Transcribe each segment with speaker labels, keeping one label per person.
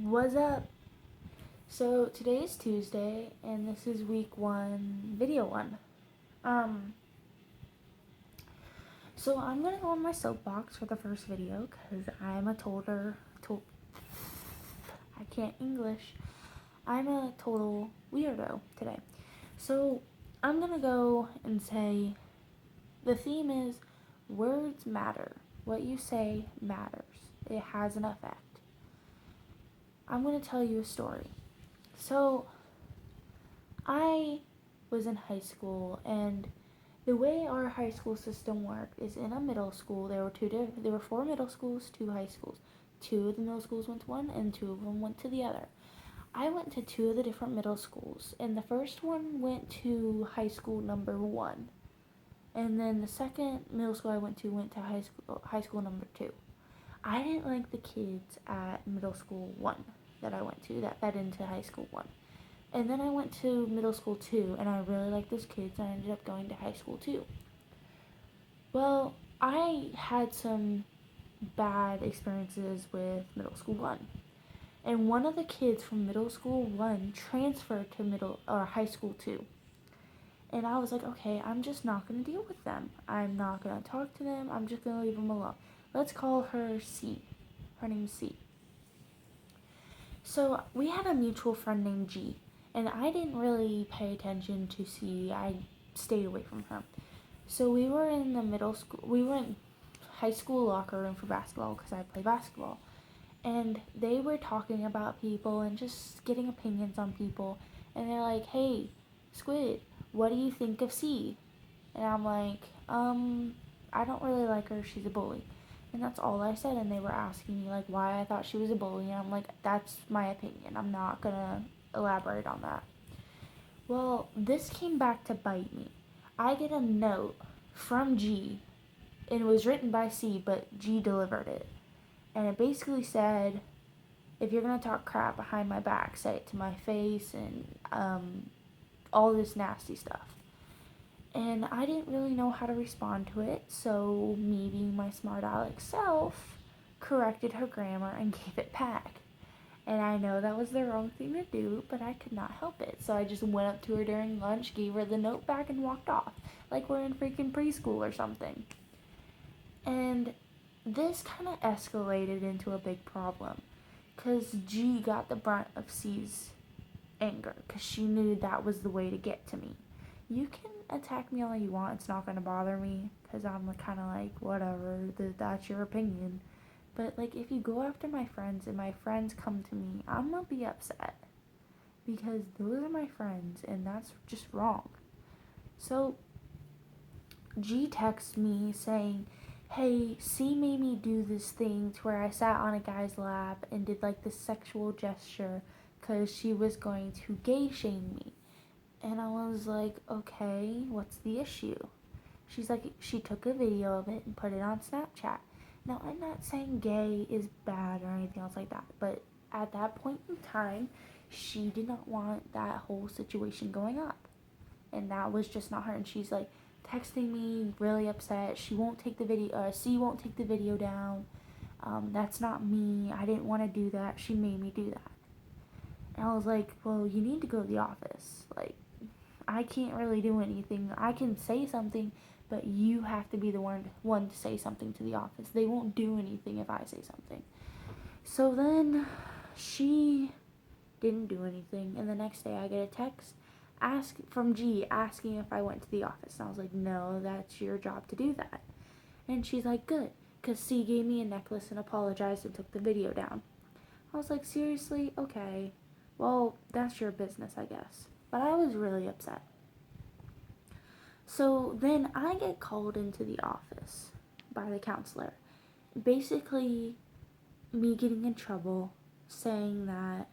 Speaker 1: What's up? So today is Tuesday, and this is week 1, video 1. Um, so I'm gonna go on my soapbox for the first video because I'm a I can't English. I'm a total weirdo today. So I'm gonna go and say the theme is words matter. What you say matters. It has an effect. I'm gonna tell you a story. So I was in high school, and the way our high school system worked is in a middle school. There were 4 middle schools, 2 high schools. 2 of the middle schools went to one, and 2 of them went to the other. I went to 2 of the different middle schools, and the first one went to high school number 1, and then the second middle school I went to high school number 2. I didn't like the kids at middle school 1 that I went to that fed into high school 1. And then I went to middle school 2, and I really liked those kids, and I ended up going to high school 2. Well, I had some bad experiences with middle school 1. And one of the kids from middle school 1 transferred to high school 2. And I was like, okay, I'm just not going to deal with them. I'm not going to talk to them. I'm just going to leave them alone. Let's call her C. Her name's C. So we had a mutual friend named G. And I didn't really pay attention to C. I stayed away from her. So we were in high school locker room for basketball because I play basketball. And they were talking about people and just getting opinions on people. And they're like, hey, Squid, what do you think of C? And I'm like, I don't really like her. She's a bully. And that's all I said. And they were asking me, like, why I thought she was a bully. And I'm like, that's my opinion. I'm not going to elaborate on that. Well, this came back to bite me. I get a note from G, and it was written by C, but G delivered it. And it basically said, if you're going to talk crap behind my back, say it to my face, and all this nasty stuff. And I didn't really know how to respond to it, so me being my smart aleck self, corrected her grammar and gave it back. And I know that was the wrong thing to do, but I could not help it. So I just went up to her during lunch, gave her the note back, and walked off. Like we're in freaking preschool or something. And this kind of escalated into a big problem. Because G got the brunt of C's anger. Because she knew that was the way to get to me. You can attack me all you want. It's not going to bother me. Because I'm kind of like, whatever. That's your opinion. But, like, if you go after my friends and my friends come to me, I'm going to be upset. Because those are my friends, and that's just wrong. So, G texts me saying, hey, C made me do this thing to where I sat on a guy's lap and did, like, this sexual gesture because she was going to gay shame me. And I was like, okay, what's the issue? She's like, she took a video of it and put it on Snapchat. Now, I'm not saying gay is bad or anything else like that, but at that point in time, she did not want that whole situation going up. And that was just not her. And she's like texting me, really upset. She won't take the video, C won't take the video down. That's not me. I didn't want to do that. She made me do that. And I was like, well, you need to go to the office. Like, I can't really do anything. I can say something, but you have to be the one to say something to the office. They won't do anything if I say something. So then she didn't do anything, and the next day I get a text from G asking if I went to the office. And I was like, no, that's your job to do that. And she's like, good, because C gave me a necklace and apologized and took the video down. I was like, seriously? Okay. Well, that's your business, I guess. But I was really upset. So then I get called into the office by the counselor. Basically, me getting in trouble, saying that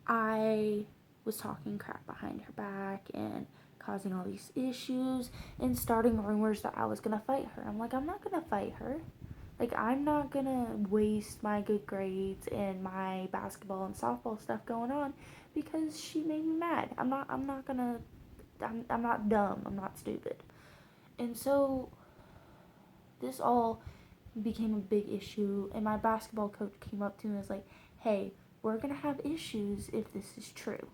Speaker 1: I was talking crap behind her back and causing all these issues and starting rumors that I was going to fight her. I'm like, I'm not going to fight her. Like, I'm not going to waste my good grades and my basketball and softball stuff going on because she made me mad. I'm not dumb. I'm not stupid. And so this all became a big issue, and my basketball coach came up to me and was like, hey, we're gonna have issues if this is true.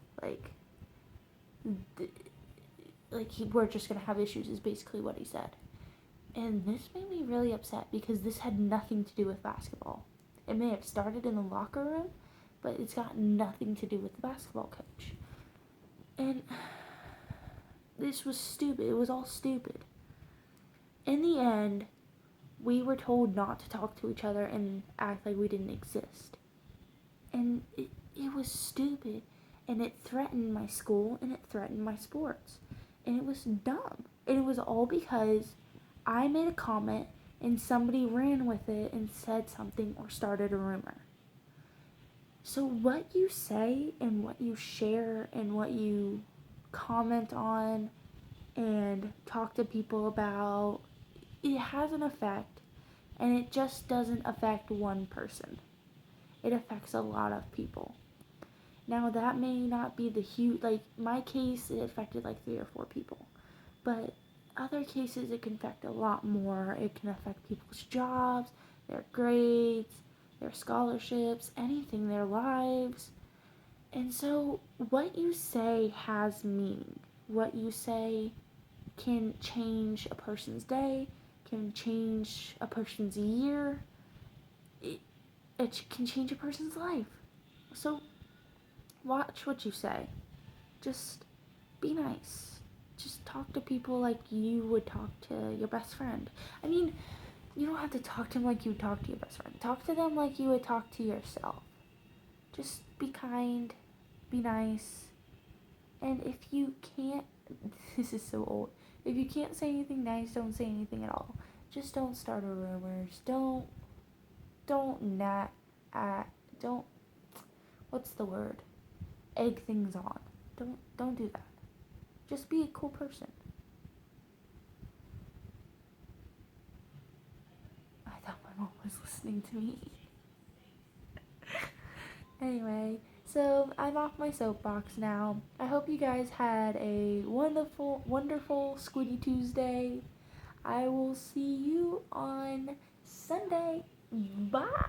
Speaker 1: Th- we're just gonna have issues is basically what he said. And this made me really upset because this had nothing to do with basketball. It may have started in the locker room, but it's got nothing to do with the basketball coach. And this was stupid. It was all stupid. In the end, we were told not to talk to each other and act like we didn't exist. And it was stupid. And it threatened my school and it threatened my sports. And it was dumb. And it was all because I made a comment and somebody ran with it and said something or started a rumor. So what you say and what you share and what you comment on and talk to people about, it has an effect, and it just doesn't affect one person. It affects a lot of people. Now that may not be the huge, like my case, it affected like 3 or 4 people, but other cases it can affect a lot more. It can affect people's jobs, their grades, their scholarships, anything, their lives. And so what you say has meaning. What you say can change a person's day, can change a person's year, it, it can change a person's life. So watch what you say. Just be nice. Just talk to people like you would talk to your best friend. I mean, you don't have to talk to them like you would talk to your best friend. Talk to them like you would talk to yourself. Just be kind, be nice, and if you can't, this is so old. If you can't say anything nice, don't say anything at all. Just don't start a rumors. Don't nat at don't what's the word? Egg things on. Don't do that. Just be a cool person. I thought my mom was listening to me. Anyway, so I'm off my soapbox now. I hope you guys had a wonderful Squiddy Tuesday. I will see you on Sunday. Bye!